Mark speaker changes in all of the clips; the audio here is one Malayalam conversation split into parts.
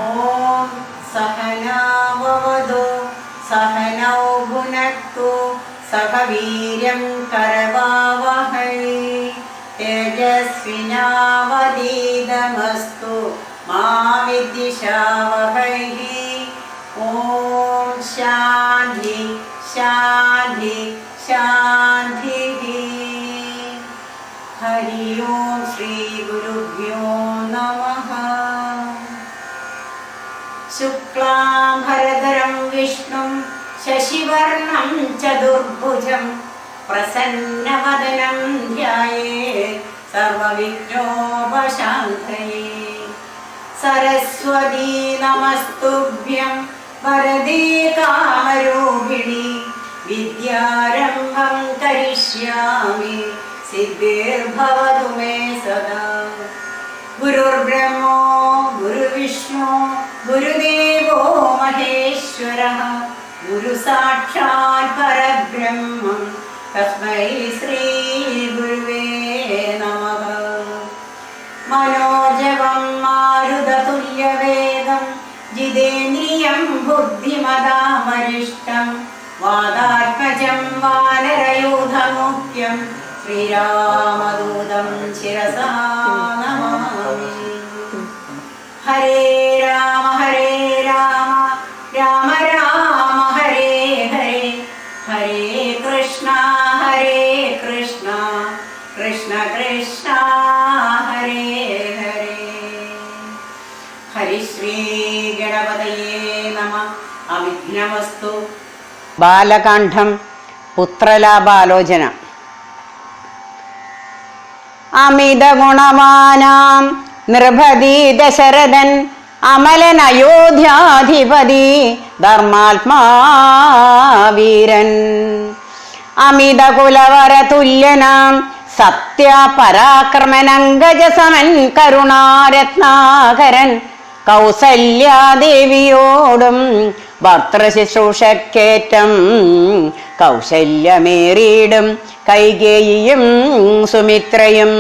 Speaker 1: ഓം സഹനാവവതു സഹനൗ ഭുനക്തു സഹ വീര്യം കരവാവഹൈ തേജസ്വിനാവതീതമസ്തു മാ വിദ്വിഷാവഹൈ. ഓം ശാന്തി ശാന്തി ശാന്തി. ഹരി ഓം ശ്രീ ഗുരുഭ്യോ നമഃ. ശുക്ലാം ഭരധരം വിഷ്ണും ശശിവർണം ചതുർഭുജം പ്രസന്നവദനം ധ്യായേത് സർവവിഘ്നോപശാന്തയേ. സരസ്വതീ നമസ്തുഭ്യം വരദേ കാമരൂപിണി വിദ്യാരംഭം കരിഷ്യാമി സിദ്ധിർഭവതു മേ സദാ. ഗുരുർബ്രഹ്മോ ഗുരുവിഷ്ണു ഗുരുദേവോ മഹേശ്വരഃ ഗുരു സാക്ഷാത് പരബ്രഹ്മം തസ്മൈ ശ്രീ ഗുരുവേ നമഃ. മനോജവം മാരുതതുല്യവേദം ജിതേന്ദ്രിയം ബുദ്ധിമതാമരിഷ്ടം വാതാത്മജം വാനരയൂഥമുഖ്യം ശ്രീരാമദൂതം ശിരസാ നമാമി. ഹരേ രാമ രാമ രാമ ഹരേ ഹരേ ഹരേ കൃഷ്ണ കൃഷ്ണ കൃഷ്ണ ഹരേ ഹരേ. ഹരിശ്രീ ഗണപതയേ നമഃ. അവിഘ്നമസ്തു. ബാലകാണ്ഡം പുത്രലാഭാലോചന. അമിത ഗുണവാനാം നൃപതി ദശരഥൻ അമലൻ അയോധ്യാധിപതി ധർമാത്മാ വീരൻ. അമിത കുലവര തുല്യനാം സത്യ പരാക്രമനങ്കജസമൻ കരുണാരത്നാകരൻ കൗസല്യാദേവിയോടും ഭർത്തൃശുശ്രൂഷക്കേറ്റം കൗശല്യമേറിയിടും കൈകേയിയും സുമിത്രയും.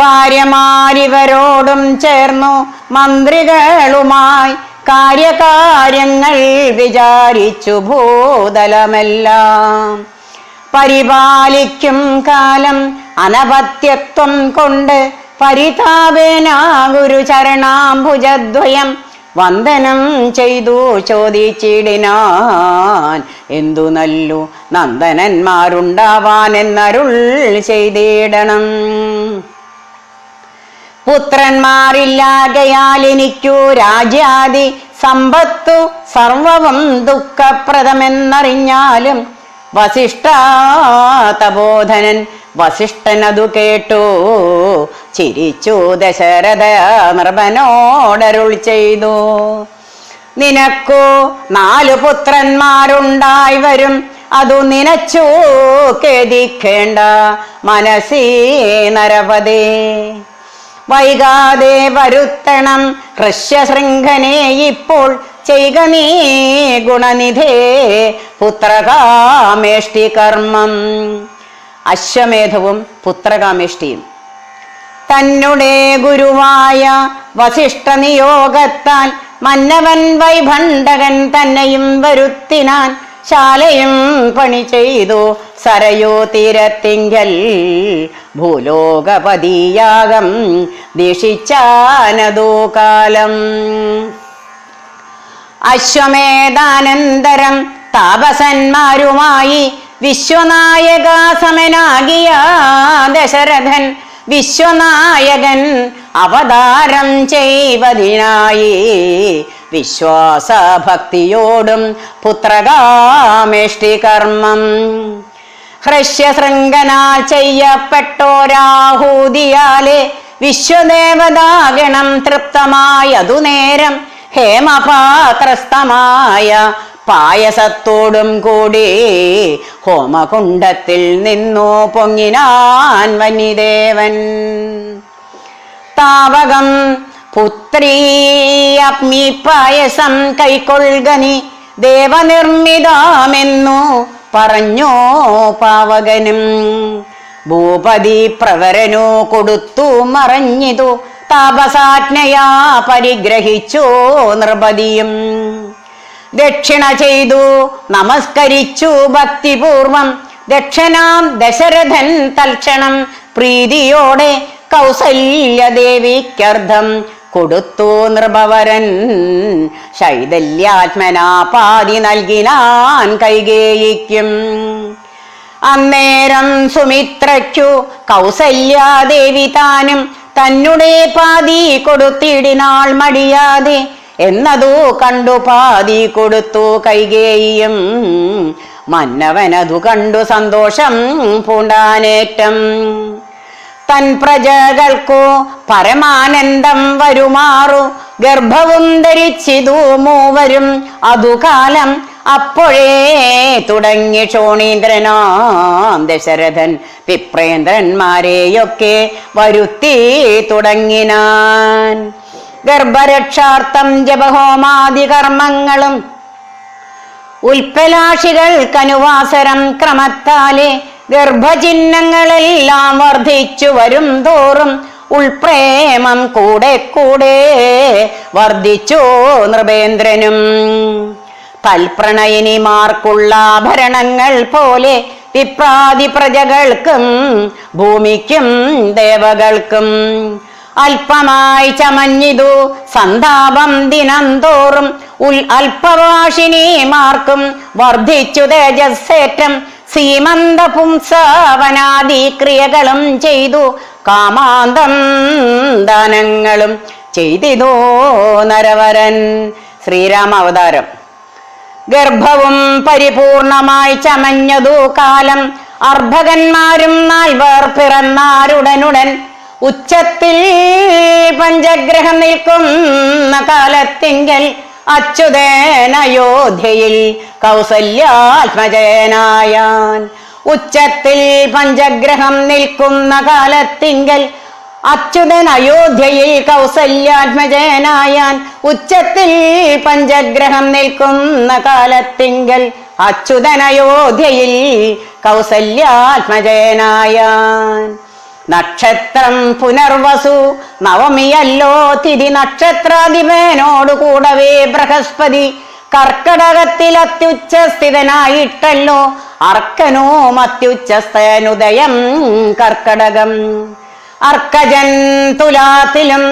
Speaker 1: ഭാര്യമാരിവരോടും ചേർന്നു മന്ത്രികളുമായി കാര്യകാര്യങ്ങൾ വിചാരിച്ചു ഭൂതലമെല്ലാം. പരിപാലിക്കും കാലം അനപത്യത്വം കൊണ്ട് പരിതാപേന ഗുരുചരണാംബുജദ്വയം വന്ദനം ചെയ്തു ചോദിച്ചിടിനാൻ, എന്തു നല്ലു നന്ദനന്മാരുണ്ടാവാൻ എന്നരുൾ ചെയ്തിടണം. പുത്രന്മാരില്ലാകയാൽ എനിക്കു രാജ്യാദി സമ്പത്തു സർവവും ദുഃഖപ്രദമെന്നറിഞ്ഞാലും വസിഷ്ഠതബോധനൻ വസിഷ്ഠനതു കേട്ടു ചിരിച്ചു ദശരഥ നൃപനോടരുൾ ചെയ്തു, നിനക്കു 4 പുത്രന്മാരുണ്ടായി വരും, അതു നിനച്ചു ഖേദിക്കേണ്ട മനസ്സീ നരപതേ. വൈകാതെ വരുത്തണം ഋഷ്യശൃംഖനെ ഇപ്പോൾ ചെയ്ക നീ ഗുണനിധേ പുത്രകാമേഷ്ടി കർമ്മം. അശ്വമേധവും പുത്രകാമേഷ്ടിയും. തന്നുടെ ഗുരുവായ വസിഷ്ഠ നിയോഗത്താൽ മന്നവൻ വൈഭണ്ഡകൻ തന്നെയും വരുത്തിനാൻ. ശാലയും പണി ചെയ്തു സരയൂ തീരത്തിങ്കൽ ഭൂലോകപതിയാകം ദീക്ഷിച്ചാനതോ കാലം. അശ്വമേധാനന്തരം താപസന്മാരുമായി വിശ്വനായക സമനാകിയ ദശരഥൻ വിശ്വനായകൻ അവതാരം ചെയ്വതിനായി വിശ്വാസഭക്തിയോടും പുത്രകാമേഷ്ടി കർമ്മം. ഹൃഷ്യശൃംഖനാൽ ചെയ്യപ്പെട്ടോരാഹൂതിയാലെ വിശ്വദേവതാഗണം തൃപ്തമായതു നേരം ഹേമപാത്രസ്ഥമായ പായസത്തോടും കൂടി ഹോമകുണ്ഡത്തിൽ നിന്നു പൊങ്ങിനാൻ വന്യദേവൻ. താവകം പുത്രീ അഗ്നി പായസം കൈക്കൊള്ളുകനി ദേവനിർമ്മിതമെന്നു പറഞ്ഞു പാവകനും. ഭൂപതി പ്രവരനു കൊടുത്തു മറഞ്ഞിതു താപസാജ്ഞയാ പരിഗ്രഹിച്ചു നൃപതിയും. ദക്ഷിണ ചെയ്തു നമസ്കരിച്ചു ഭക്തിപൂർവം. ദക്ഷനാം ദശരഥൻ തൽക്ഷണം പ്രീതിയോടെ കൗസല്യദേവിക്കർദ്ധം കൊടുത്തു നൃപവരൻ. ശൈഥല്യാത്മനാ പാതി നൽകിനാൻ കൈകേയിക്കും. അന്നേരം സുമിത്രയ്ക്കു കൗസല്യാദേവി താനും തന്നെ പാതി കൊടുത്തിടിനാൾ മടിയാതെ. എന്നതു കണ്ടു പാതി കൊടുത്തു കൈകേയിയും. മന്നവനതു കണ്ടു സന്തോഷം പൂണ്ടാനേറ്റം. തൻ പ്രജകൾക്കു പരമാനന്ദം വരുമാറു ഗർഭവും ധരിച്ചിതു മൂവരും. അതുകാലം അപ്പോഴേ തുടങ്ങി ക്ഷോണീന്ദ്രനാം ദശരഥൻ വിപ്രേന്ദ്രന്മാരെയൊക്കെ വരുത്തി തുടങ്ങിനാൻ. ഗർഭരക്ഷാർത്ഥം ജപഹോമാദി കർമ്മങ്ങളും ഉൽപ്പലാക്ഷികൾക്കനുവാസരം ക്രമത്താലെ ഗർഭചിഹ്നങ്ങളെല്ലാം വർദ്ധിച്ചു വരും തോറും ഉൾപ്രേമം കൂടെ കൂടെ വർദ്ധിച്ചു നൃപേന്ദ്രനും. തൽപ്രണയിനിമാർക്കുള്ള ആഭരണങ്ങൾ പോലെ വിപ്രാതി പ്രജകൾക്കും ഭൂമിക്കും ദേവകൾക്കും അല്പമായി ചമഞ്ഞിതു സന്താപം ദിനം തോറും. അല്പവാഷിനിമാർക്കും വർദ്ധിച്ചു തേജസ്സേറ്റം. സീമന്ത പുംസവനാദി ക്രിയകളും ചെയ്തു കാമാന്തം ദാനങ്ങളും ചെയ്തിതോ നരവരൻ. ശ്രീരാമ അവതാരം. ഗർഭവും പരിപൂർണമായി ചമഞ്ഞതു കാലം. അർഭകന്മാരും 4 പിറന്നാരുടനുടൻ. ഉച്ചത്തിൽ പഞ്ചഗ്രഹം നിൽക്കുന്ന കാലത്തിങ്കൽ അച്യുതൻ അയോധ്യയിൽ കൗസല്യാത്മജനായാൻ. ഉച്ചത്തിൽ പഞ്ചഗ്രഹം നിൽക്കുന്ന കാലത്തിങ്കൽ അച്യുതൻ അയോധ്യയിൽ കൗസല്യാത്മജനായാൻ. ഉച്ചത്തിൽ പഞ്ചഗ്രഹം നിൽക്കുന്ന കാലത്തിങ്കൽ അച്യുതൻ അയോധ്യയിൽ കൗസല്യാത്മജനായാൻ. നക്ഷത്രം പുനർവസു നവമിയല്ലോ തിഥി. നക്ഷത്രാധിപനോടു കൂടവേ ബൃഹസ്പതി കർക്കടകത്തിൽ അത്യുച്ചസ്ഥിതനായിട്ടല്ലോ. അർക്കനോം അത്യുച്ചസ്ഥനുദയം കർക്കടകം. അർക്കജൻ തുലാത്തിലും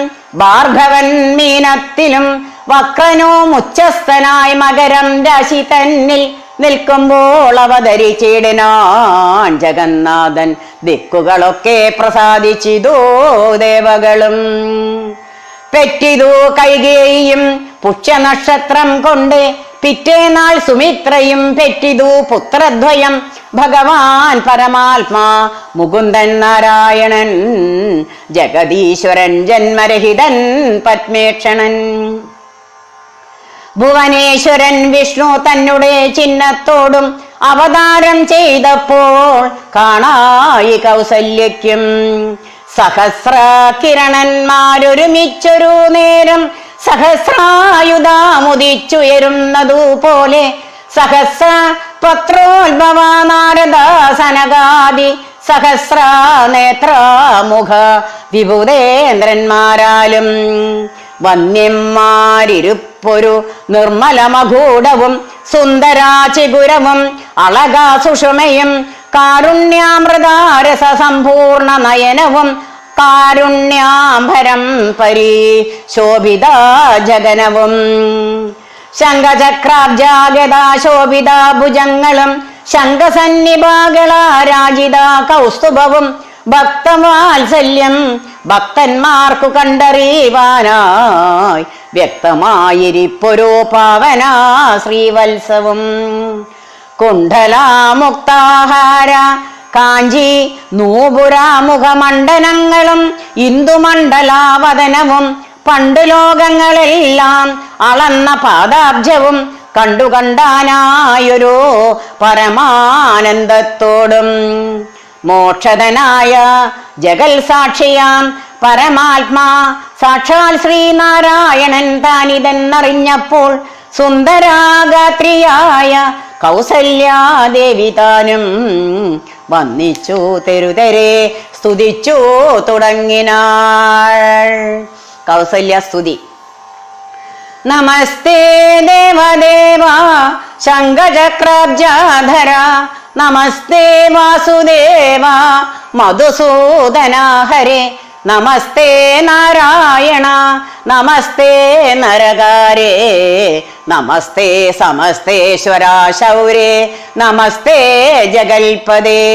Speaker 1: ഭാർഗവൻ മീനത്തിലും വക്രനോം ഉച്ചസ്ഥനായി മകരം രാശി തന്നിൽ നിൽക്കുമ്പോൾ അവതരിച്ചിടിനാൻ ജഗന്നാഥൻ. ദിക്കുകളൊക്കെ പ്രസാദിച്ചിതോ ദേവകളും. പെറ്റിതു കൈകേയിയും പുഷ്യനക്ഷത്രം കൊണ്ട്. പിറ്റേനാൾ സുമിത്രയും പെറ്റിതു പുത്രദ്വയം. ഭഗവാൻ പരമാത്മാ മുകുന്ദൻ നാരായണൻ ജഗദീശ്വരൻ ജന്മരഹിതൻ പത്മേക്ഷണൻ. ഭുവനേശ്വരൻ വിഷ്ണു തന്നെ ചിഹ്നത്തോടും അവതാരം ചെയ്തപ്പോൾ കാണായി കൗസല്യയ്ക്കും. സഹസ്ര കിരണന്മാരൊരുമിച്ചൊരു നേരം സഹസ്രായുധാമുദിച്ചുയരുന്നതുപോലെ. സഹസ്ര പത്രോത്ഭവ നാരദാസനകാദി സഹസ്ര നേത്രമുഖ വിഭുതേന്ദ്രന്മാരാലും വന്യന്മാരിരുപ്പൊരു നിർമ്മലമകൂടവും സുന്ദരാചിപുരവും അളകാ സുഷമയും കാരുണ്യാമൃതാരസ സമ്പൂർണ നയനവും കാരുണ്യാംബരം പരിശോഭിത ജഗനവും. ശംഖചക്രാബ്ജാഗദാശോഭിത ഭുജങ്ങളും ശംഖസന്നിഭാകളാരാജിത കൗസ്തുഭവും. ഭക്തവാത്സല്യം ഭക്തന്മാർക്കു കണ്ടറിയുവാനായി വ്യക്തമായിരിപ്പൊരു പാവന ശ്രീവത്സവും. കുണ്ഡലാമുക്താഹാര കാഞ്ചി നൂപുരാമുഖമണ്ഡലങ്ങളും ഇന്ദുമണ്ഡലാവതനവും പണ്ടു ലോകങ്ങളെല്ലാം അളന്ന പാദാബ്ജവും കണ്ടുകണ്ടാനായൊരു പരമാനന്ദത്തോടും. മോക്ഷധനായ ജഗൽ സാക്ഷിയാം പരമാത്മാ സാക്ഷാൽ ശ്രീനാരായണൻ താനിതെന്നറിഞ്ഞപ്പോൾ സുന്ദരാഗാത്രിയായ കൗസല്യാദേവി താനും വന്നിച്ചു തെരുതെരെ സ്തുതിച്ചു തുടങ്ങിനാൾ. കൗസല്യസ്തുതി. നമസ്തേ ദേവദേവ ശംഖചക്രാബ്ജാധര നമസ്തേ വാസുദേവ മധുസൂദന ഹരേ നമസ്തേ നാരായണ നമസ്തേ നരകാരേ നമസ്തേ സമസ്തേശ്വര ശൗരേ നമസ്തേ ജഗൽപദേ.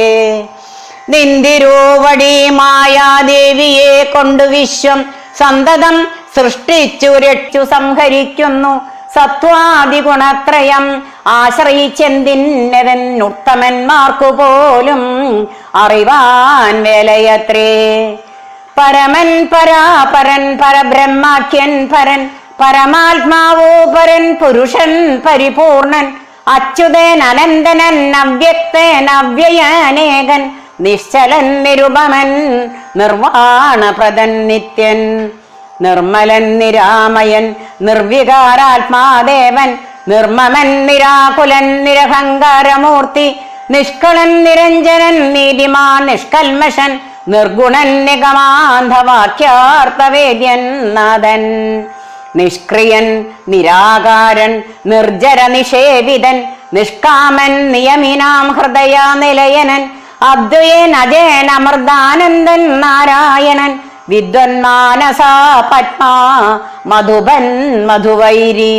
Speaker 1: നിന്തിരുവടി മായാദേവിയെ കൊണ്ടു വിശ്വം സന്തതം സൃഷ്ടിച്ചു രക്ഷു സംഹരിക്കുന്നു. സത്വാദിഗുണത്രയം ആശ്രയിച്ചെന്തിന്നതൻ ഉത്തമന്മാർക്കു പോലും അറിവാൻ വേലയത്രേ. പരമൻ പരാപരൻ പരബ്രഹ്മാഖ്യൻ പരൻ പരമാത്മാവോ പരൻ പുരുഷൻ പരിപൂർണൻ അച്യുതൻ അനന്തനൻ അവ്യക്തൻ അവ്യയനേകൻ നിശ്ചലൻ നിരുപമൻ നിർവാണപ്രദൻ നിത്യൻ നിർമ്മലൻ നിരാമയൻ നിർവികാരാത്മാദേവൻ നിർമ്മമൻ നിരാകുലൻ നിരഹങ്കാരമൂർത്തി നിഷ്കളൻ നിരഞ്ജനൻ നീതിമാൻ നിഷ്കൽമഷൻ നിർഗുണൻ നിഗമാന്ധവാക്യാർത്ഥവേദ്യൻ നാഥൻ നിഷ്ക്രിയൻ നിരാകാരൻ നിർജര നിഷേവിതൻ നിഷ്കാമൻ നിയമിനാം ഹൃദയ നിലയനൻ അദ്വയൻ അജയൻ അമൃതാനന്ദൻ നാരായണൻ വിദ്വന്മാനസാ പത്മാ മധുബൻ മധുവൈരി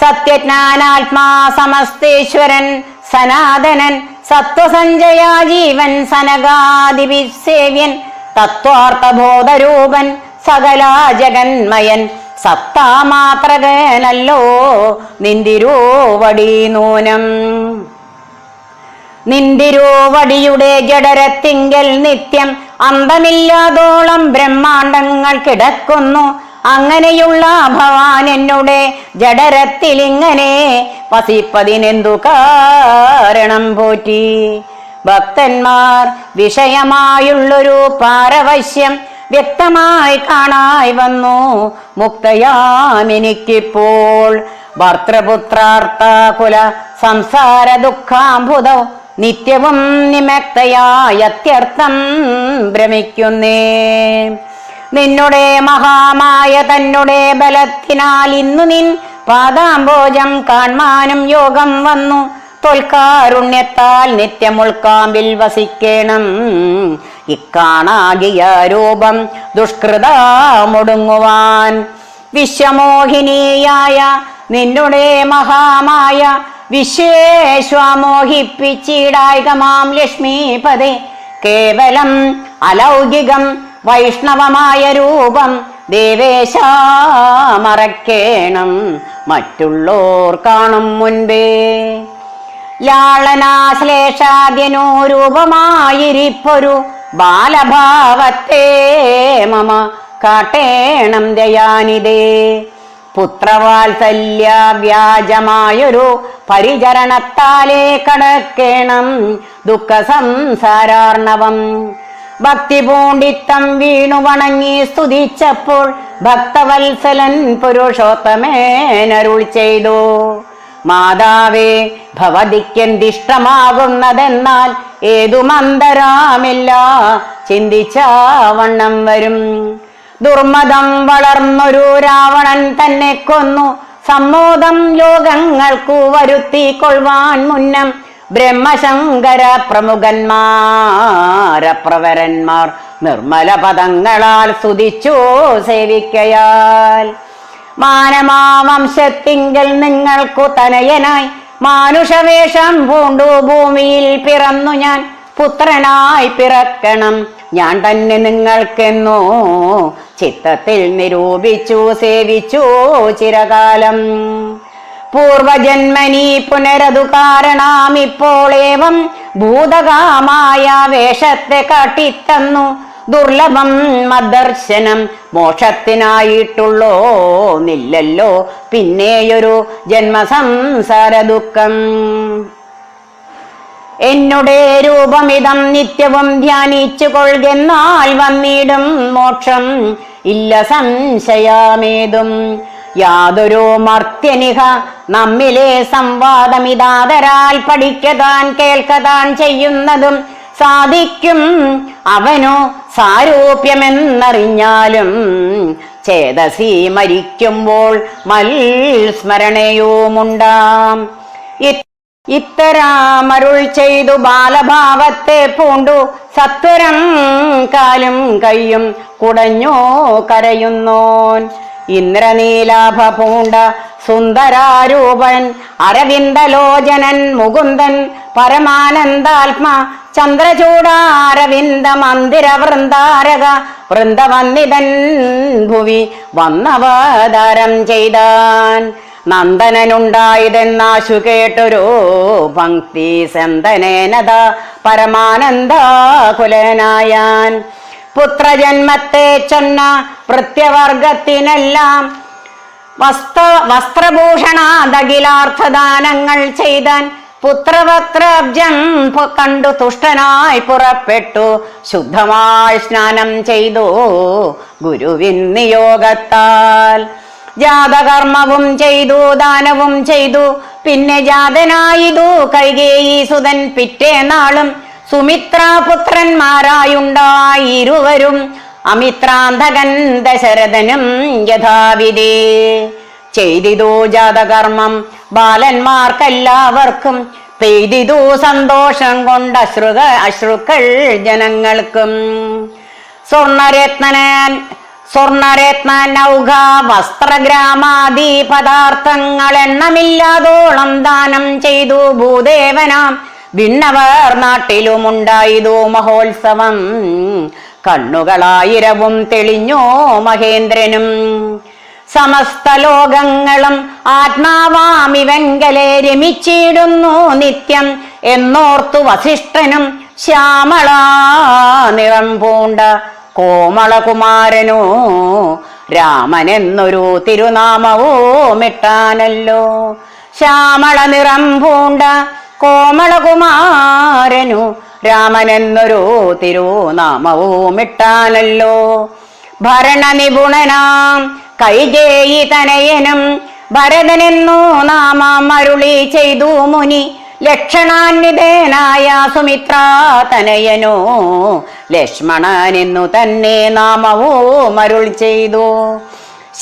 Speaker 1: സത്യജ്ഞാനാത്മാ സമസ്തേശ്വരൻ സനാതനൻ സത്വസഞ്ജയ ജീവൻ സനകാദിവിസേവ്യൻ തത്വാർത്ഥബോധരൂപൻ സകല ജഗന്മയൻ സത്താമാത്രകനല്ലോ നിന്തിരുവടി നൂനം. നിന്തിരുവടിയുടെ ജഡരത്തിങ്കൽ നിത്യം അന്തമില്ലാതോളം ബ്രഹ്മാണ്ടങ്ങൾ കിടക്കുന്നു. അങ്ങനെയുള്ള ഭവാൻ എന്നുടെ ജഡരത്തിൽ ഇങ്ങനെ വസിപ്പതിനെന്തു കാരണം പോറ്റി. ഭക്തന്മാർ വിഷയമായുള്ളൊരു പാരവശ്യം വ്യക്തമായി കാണായി വന്നു മുക്തയാമെനിക്കിപ്പോൾ. ഭർത്തൃപുത്രാർത്ഥ കുല സംസാര ദുഃഖാംബുധൗ നിത്യവും നിമക്തയായത്യർത്ഥം ഭ്രമിക്കുന്നേ. നിന്നുടെ മഹാമായ തന്നെ ബലത്തിനാൽ ഇന്നു നിൻ പാദാംബോജം കാൺമാനും യോഗം വന്നു. തൊൽക്കാരുണ്യത്താൽ നിത്യമുൾക്കാമ്പിൽ വസിക്കേണം. ഇക്കാണാകിയ രൂപം ദുഷ്കൃതമൊടുങ്ങുവാൻ വിശ്വമോഹിനിയായ നിന്നുടെ മഹാമായ വിശ്വേശ്വമോഹിപ്പിച്ചിടായികമാം ലക്ഷ്മീപദേ. കേവലം അലൗകികം വൈഷ്ണവമായ രൂപം ദേവേശ മറക്കേണം മറ്റുള്ളോർ കാണും മുൻപേ. ലാളനാശ്ലേഷാദ്യനോ രൂപമായിരിപ്പൊരു ബാലഭാവത്തെ മമ കാട്ടേണം ദയാനിതേ. പുത്രവാത്സല്യ വ്യാജമായൊരു പരിചരണത്താലേ കടക്കേണം ദുഃഖ സംസാരാർണവം. ഭക്തി പൂണ്ടിത്തം വീണു വണങ്ങി സ്തുതിച്ചപ്പോൾ ഭക്തവത്സലൻ പുരുഷോത്തമേനരുൾ ചെയ്തു. മാതാവേ, ഭവതിക്കെന്തിഷ്ടമാകുന്നതെന്നാൽ ഏതുമന്തരാമില്ല ചിന്തിച്ച വണ്ണം വരും. ദുർമതം വളർന്നൊരു രാവണൻ തന്നെ കൊന്നു സമ്മോദം ലോകങ്ങൾക്കു വരുത്തിക്കൊള്ളുവാൻ മുന്നം ബ്രഹ്മശങ്കര പ്രമുഖന്മാരപ്രവരന്മാർ നിർമ്മല പദങ്ങളാൽ സ്തുതിച്ചു സേവിക്കയാൽ. മാനമാവംശത്തിങ്കൽ നിങ്ങൾക്കു തനയനായി മാനുഷവേഷം പൂണ്ടു ഭൂമിയിൽ പിറന്നു ഞാൻ പുത്രനായി പിറക്കണം ഞാൻ തന്നെ നിങ്ങൾക്കെന്നോ ചിത്തത്തിൽ നിരൂപിച്ചു സേവിച്ചു ചിരകാലം. പൂർവജന്മനി പുനരതു കാരണമിപ്പോളേവം ഭൂതകാമായ വേഷത്തെ കാട്ടിത്തന്നു. ദുർലഭം മദർശനം മോക്ഷത്തിനായിട്ടുള്ളോ നില്ലല്ലോ പിന്നെയൊരു ജന്മസംസാര ദുഃഖം. എന്നുടെ രൂപമിതം നിത്യവും ധ്യാനിച്ചു കൊള്ളുന്നാൽ വന്നിടും മോക്ഷം ഇല്ല സംശയമേതും. യാതൊരു മർത്യനിഹ നമ്മിലെ സംവാദമിതാതരാൽ പഠിക്കതാൻ കേൾക്കതാൻ ചെയ്യുന്നതും സാധിക്കും അവനു സാരൂപ്യമെന്നറിഞ്ഞാലും ചേതസി മരിക്കുമ്പോൾ മൽസ്മരണയുമുണ്ടാം. ഇത്തരാമരുൾ ചെയ്തു ബാലഭാവത്തെ പൂണ്ടു സത്വരം കാലും കയ്യും കുടഞ്ഞോ കരയുന്നോൻ. ഇന്ദ്രനീലാഭ പൂണ്ട സുന്ദരാരൂപൻ അരവിന്ദലോചനൻ മുകുന്ദൻ പരമാനന്ദാത്മ ചന്ദ്രചൂടാരവിന്ദ മന്ദിര വൃന്ദാരക വൃന്ദവന്ദിതൻ ഭുവി വന്നവതാരം ചെയ്താൻ. നന്ദനനുണ്ടായതെന്നാശു കേട്ടൊരു പങ്ക്തി സന്തനേനത പരമാനന്ദകുലനായാൻ. പുത്രജന്മത്തെ ചൊന്ന പ്രത്യവർഗത്തിനെല്ലാം വസ്ത്രഭൂഷണാദഖിലാർത്ഥദാനങ്ങൾ ചെയ്താൻ. പുത്രവക്ത്രബ്ജം കണ്ടു തുഷ്ടനായി പുറപ്പെട്ടു ശുദ്ധമായി സ്നാനം ചെയ്തു ഗുരുവിൻ നിയോഗത്താൽ. ജാതകർമ്മവും ചെയ്തു ദാനവും ചെയ്തു പിന്നെ ജാതനായിതു കൈകേയി സുതൻ. പിറ്റേനാളും സുമിത്രാപുത്രന്മാരായുണ്ടായി ഇരുവരും അമിത്രാന്തകൻ ദശരഥനും യഥാവിധി. ചെയ്തിതു ജാതകർമ്മം ബാലന്മാർക്കെല്ലാവർക്കും പെയ്തിതു സന്തോഷം കൊണ്ട് അശ്രുക്കൾ ജനങ്ങൾക്കും. സ്വർണരത്ന നൗക വസ്ത്രഗ്രാമാദി പദാർത്ഥങ്ങൾ എണ്ണമില്ലാതോളം ദാനം ചെയ്തു ഭൂദേവനാം വിണ്ണവർ നാട്ടിലുമുണ്ടായതു മഹോത്സവം. കണ്ണുകളായിരവും തെളിഞ്ഞോ മഹേന്ദ്രനും. സമസ്ത ലോകങ്ങളും ആത്മാവാമിവങ്കലെ രമിച്ചിടുന്നു നിത്യം എന്നോർത്തു വസിഷ്ഠനും ശ്യാമള നിറം പൂണ്ട കോമളകുമാരനോ രാമനെന്നൊരു തിരുനാമവുമിട്ടാനല്ലോ. ശ്യാമള നിറം പൂണ്ട കോമളകുമാരനു രാമനെന്നൊരു തിരുനാമവുമിട്ടാനല്ലോ. ഭരണനിപുണനാം കൈകേയി തനയനും ഭരതനെന്നു നാമം അരുളി ചെയ്തു മുനി. ലക്ഷണാന്വിതനായ സുമിത്രാ തനയനോ ലക്ഷ്മണനെന്നു തന്നെ നാമവും അരുൾ ചെയ്തു.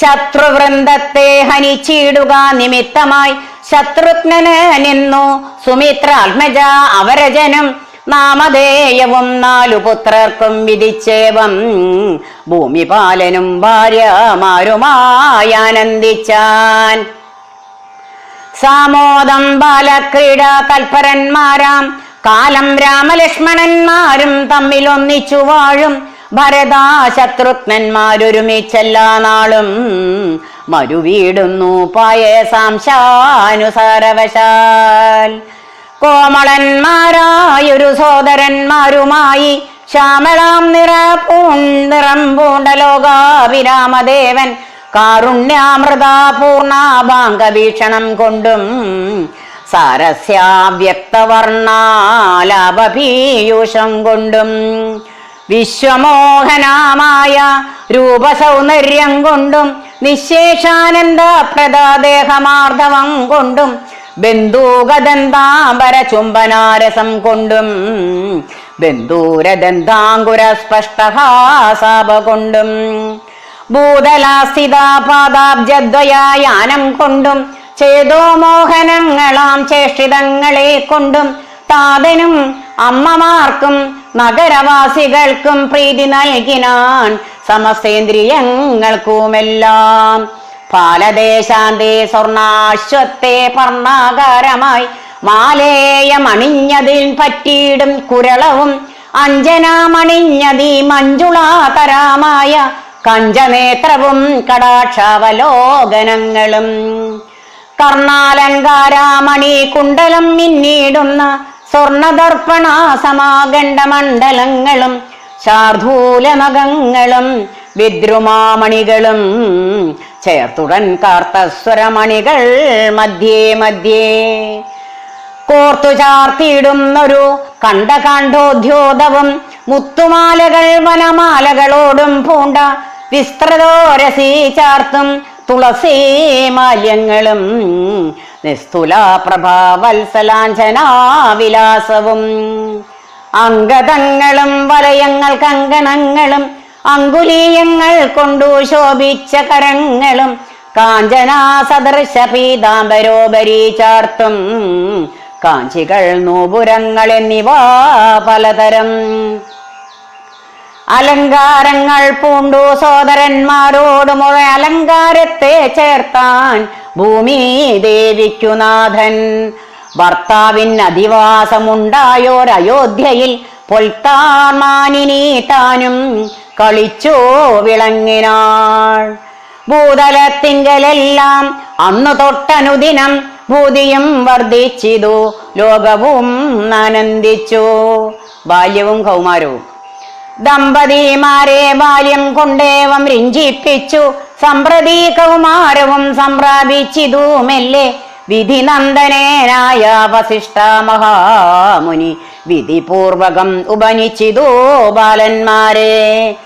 Speaker 1: ശത്രുവൃന്ദത്തെ ഹനിച്ചിടുക നിമിത്തമായി ശത്രുഘ്നനെന്നു സുമിത്രാത്മജ അവരജനും നാമധേയവും 4 പുത്രർക്കും വിധിച്ചേവം. ഭൂമിപാലനും ഭാര്യമാരുമായി ആനന്ദിച്ചാൻ. സാമോദം ബാലക്രീഡ തൽപരന്മാരാം കാലം രാമലക്ഷ്മണന്മാരും തമ്മിലൊന്നിച്ചു വാഴും. ഭരതാ ശത്രുഘ്നന്മാരൊരുമിച്ചെല്ലാ നാളും മരുവീടുന്നു പായസാംശാനുസാരവശാൽ. കോമളന്മാരായൊരു സോദരന്മാരുമായി ശ്യാമളാം നിറം പൂണ്ട ലോകാഭിരാമദേവൻ കാരുണ്യാമൃതാപൂർണാഭാംഗഭീഷണം കൊണ്ടും സാരസ്യാവ്യക്തവർണാലാപീയൂഷം കൊണ്ടും വിശ്വമോഹനാമായ രൂപസൗന്ദര്യം കൊണ്ടും നിശേഷാനന്ദപ്രദാദേഹമാർദ്ദവം കൊണ്ടും ബന്ധൂകദന്താംബര ചുംബനാരസം കൊണ്ടും ബന്ധൂരദന്താങ്കുര സ്പഷ്ടഹാസാപ കൊണ്ടും ഭൂതലാസ്ഥിതാപാദാബ്ജദ്വയാനം കൊണ്ടും ചേതോമോഹനങ്ങളാം ചേഷ്ടിതങ്ങളെ കൊണ്ടും താതനും അമ്മമാർക്കും നഗരവാസികൾക്കും പ്രീതി നൽകിനാൻ സമസ്തേന്ദ്രിയങ്ങൾക്കുമെല്ലാം. ഫാലദേശാന്തേ സ്വർണാശ്വത്തെ പർണാകാരമായി മാലേയമണിഞ്ഞതിൽ പറ്റിയിടും കുരളവും അഞ്ജനാമണിഞ്ഞതി മഞ്ജുളാതരാമായ കഞ്ചനേത്രവും കടാക്ഷാവലോകനങ്ങളും. കർണാലങ്കാരാമണി കുണ്ടലം മിന്നിടുന്ന സ്വർണദർപ്പണ സമാഗണ്ഡമണ്ഡലങ്ങളും ശാർദൂലനഖങ്ങളും വിദ്രുമാമണികളും ചേർത്തുടൻ കാർത്തസ്വരമണികൾ മധ്യേ മധ്യേ കോർത്തു ചാർത്തിയിടുന്നൊരു കണ്ഠോദ്യോതവും മുത്തുമാലകൾ വനമാലകളോടും പൂണ്ട വിസ്തൃതോരസി ചാർത്തും തുളസീ മാല്യങ്ങളും നിസ്തുല പ്രഭാവത്സലാഞ്ജനാവിലാസവും അംഗതങ്ങളും വലയങ്ങൾ കങ്കണങ്ങളും അങ്കുലീയങ്ങൾ കൊണ്ടു ശോഭിച്ച കരങ്ങളും കാഞ്ചന സദൃശ പീതാംബരോപരി ചാർത്തും കാഞ്ചികൾ നൂപുരങ്ങൾ എന്നിവ പലതരം അലങ്കാരങ്ങൾ പൂണ്ടു സോദരന്മാരോടും അലങ്കാരത്തെ ചേർത്താൻ ഭൂമി ദേവിക്കുനാഥൻ ഭർത്താവിന് അധിവാസമുണ്ടായോരയോധ്യയിൽ പൊൽത്താർമാനിനി താനും കളിച്ചോ വിളങ്ങിനാൾ ഭൂതലത്തിങ്കലെല്ലാം അന്നു തൊട്ടനുദിനം ഭൂതിയും വർദ്ധിച്ചിതു ലോകവും ആനന്ദിച്ചു ബാല്യവും കൗമാരവും ദമ്പതിമാരെ ബാല്യം കൊണ്ടേവം രിഞ്ചിപ്പിച്ചു സമ്പ്രതി കൗമാരവും സംപ്രാപിച്ചിതു മെല്ലെ വിധിനന്ദനായ വസിഷ്ഠ മഹാമുനി വിധിപൂർവകം ഉപനിച്ചിതു ബാലന്മാരെ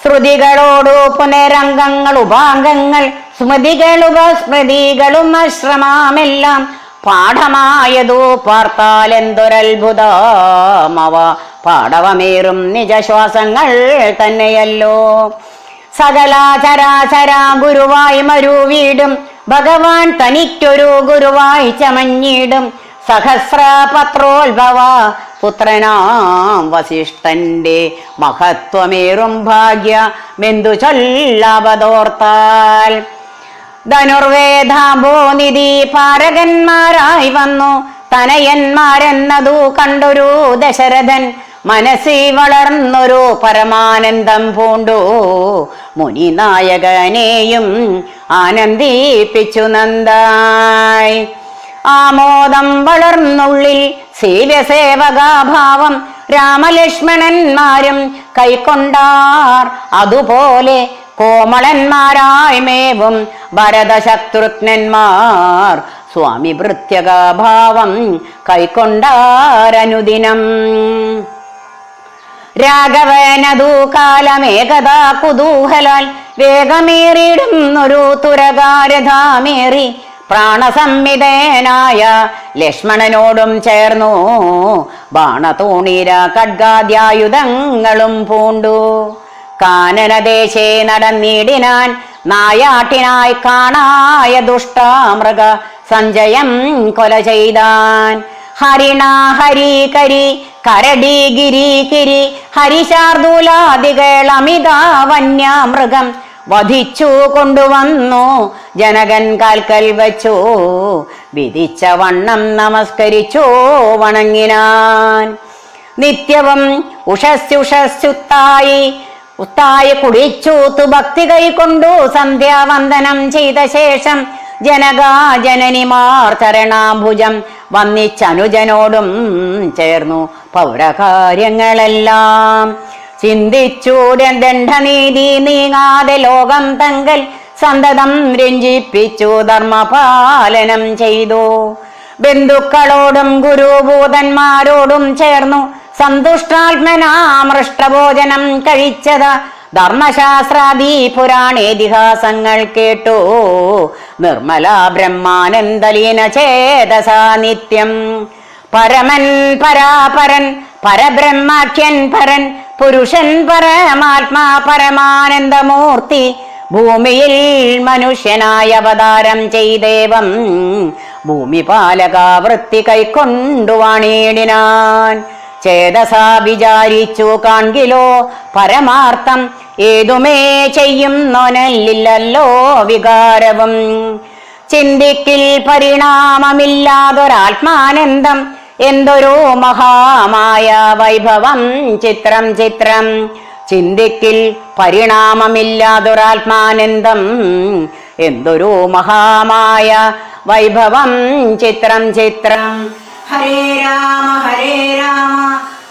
Speaker 1: ശ്രുതികളോടു പുനരംഗങ്ങൾ ഉപാംഗങ്ങൾ സ്മൃതികളുപസ്മൃതികളും അശ്രമാമെല്ലാം പാഠമായതു പാർത്താൽ എന്തൊരത്ഭുതമവ പാടവമേറും നിജശ്വാസങ്ങൾ തന്നെയല്ലോ സകല ചരാചര ഗുരുവായി മരുവീടും ഭഗവാൻ തനിക്കൊരു ഗുരുവായി ചമഞ്ഞിടും സഹസ്രപത്രോത്ഭവ പുത്രനാം വസിഷ്ഠന്റെ മഹത്വമേറും ഭാഗ്യമെന്തു ചൊല്ലാവതോർത്താൽ ധനുർവേദാംബോനിധി പാരകന്മാരായി വന്നു തനയന്മാരെന്നതു കണ്ടൊരു ദശരഥൻ മനസ്സി വളർന്നൊരു പരമാനന്ദം പൂണ്ടു മുനിനായകനെയും ആനന്ദിപ്പിച്ചു നന്ദായി ആമോദം വളർന്നുള്ളിൽ സേവ്യസേവകാഭാവം രാമലക്ഷ്മണന്മാരും കൈക്കൊണ്ടാർ അതുപോലെ കോമളന്മാരായി മേവും ഭരതശത്രുഘ്നന്മാർ സ്വാമി ഭൃത്യകാഭാവം കൈക്കൊണ്ടാരനുദിനം രാഘവനതു കാലമേകഥാ കുതൂഹലാൽ വേഗമേറിയിടുന്നൊരു തുരകാരഥാമേറി പ്രാണസംമിതനായ ലക്ഷ്മണനോടും ചേർന്നു ബാണതൂണീര ഖഡ്ഗാദ്യായുധങ്ങളും പൂണ്ടു കാനനദേശേ നടന്നിടിനാൻ നായാട്ടിനായി കാണായ ദുഷ്ടാമൃഗ സഞ്ജയം കൊല ചെയ്താൻ ഹരിണ ഹരി കരി കരടി ഗിരി കിരി ഹരിശാർദൂലാദികൾ അമിതാ വന്യമൃഗം വധിച്ചു കൊണ്ടുവന്നു ജനകൻ കാൽക്കൽ വച്ചു വിധിച്ച വണ്ണം നമസ്കരിച്ചു വണങ്ങിനാൻ നിത്യവും ഉഷസ്യുഷസ്യുത്തായി കുടിച്ചൂത്തു ഭക്തി കൈക്കൊണ്ടു സന്ധ്യാവന്ദനം ചെയ്ത ശേഷം ജനകാജനനിമാർ ചരണാഭുജം വന്നിച്ചനുജനോടും ചേർന്നു പൗരകാര്യങ്ങളെല്ലാം ചിന്തിച്ചൂടെ ദണ്ഡനീതി നീങ്ങാതെ ലോകം തങ്കൽ സന്തതം രഞ്ജിപ്പിച്ചു ധർമ്മപാലനം ചെയ്തു ബന്ധുക്കളോടും ഗുരുഭൂതന്മാരോടും ചേർന്നു സന്തുഷ്ടാത്മനാമൃഷ്ടഭോജനം കഴിച്ചത് ധർമ്മശാസ്ത്രാദി പുരാണേതിഹാസങ്ങൾ കേട്ടു നിർമ്മല ബ്രഹ്മാനന്ദലീന ചേതസാ നിത്യം പരമൻ പരാപരൻ പരബ്രഹ്മാഖ്യൻ പരൻ പുരുഷൻ പരമാത്മാ പരമാനന്ദമൂർത്തി ഭൂമിയിൽ മനുഷ്യനായ അവതാരം ചെയ്ദേവം ഭൂമിപാലക വൃത്തി കൈക്കൊണ്ടു വാണിയിടിനാൻ ചേതസാ വിചാരിച്ചു കാൺകിലോ പരമാർത്ഥം ഏതുമേ ചെയ്യുന്നോനല്ലോ വികാരവും ചിന്തിക്കിൽ പരിണാമമില്ലാതൊരാത്മാനന്ദം എന്തൊരു മഹാമായ വൈഭവം ചിത്രം ചിത്രം ചിന്തിക്കിൽ പരിണാമമില്ലാതൊരാത്മാനന്ദം എന്തൊരു മഹാമായ വൈഭവം ചിത്രം ചിത്രം ഹരേ രാമ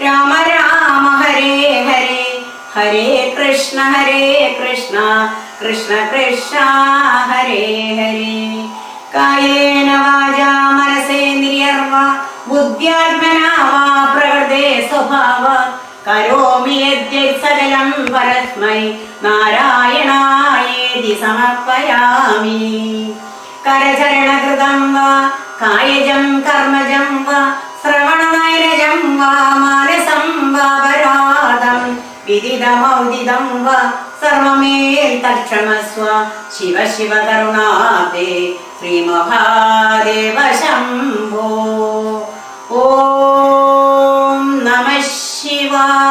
Speaker 1: രാമ രാമ ഹരേ ഹരേ ഹരേ കൃഷ്ണ കൃഷ്ണ കൃഷ്ണ ഹരേ ഹരേ കായേന വാചാ മനസേന്ദ്രിയർവാ ബുദ്ധ്യാത്മനാ വാ പ്രകൃതേ സ്വഭാവാത് കരോമി യദ്യത് സകലം പരസ്മൈ നാരായണായേതി നമോസ്തേതി സമർപ്പയാമി. കരചരണകൃതം വാ കായജം കർമ്മജം വാ ശ്രവണനൈരജം വാ മാനസം വാ പരാദം വിദിതമൗദിതം വാ സർവമേ തക്ഷമസ്വ. ശിവ ശിവ കരുണാബ്ദേ ശ്രീമഹാദേവ ശംഭോ. ഓം നമഃ ശിവായ.